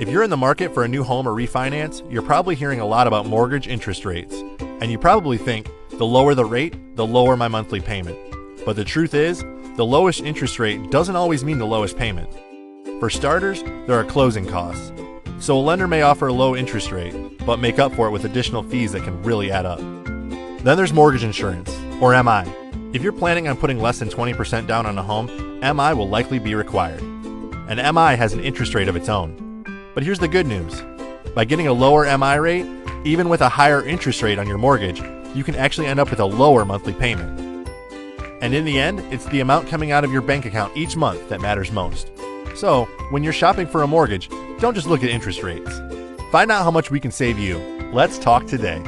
If you're in the market for a new home or refinance, you're probably hearing a lot about mortgage interest rates. And you probably think, the lower the rate, the lower my monthly payment. But the truth is, the lowest interest rate doesn't always mean the lowest payment. For starters, there are closing costs. So a lender may offer a low interest rate, but make up for it with additional fees that can really add up. Then there's mortgage insurance, or MI. If you're planning on putting less than 20% down on a home, MI will likely be required. And MI has an interest rate of its own. But here's the good news. By getting a lower MI rate, even with a higher interest rate on your mortgage, you can actually end up with a lower monthly payment. And in the end, it's the amount coming out of your bank account each month that matters most. So, when you're shopping for a mortgage, don't just look at interest rates. Find out how much we can save you. Let's talk today.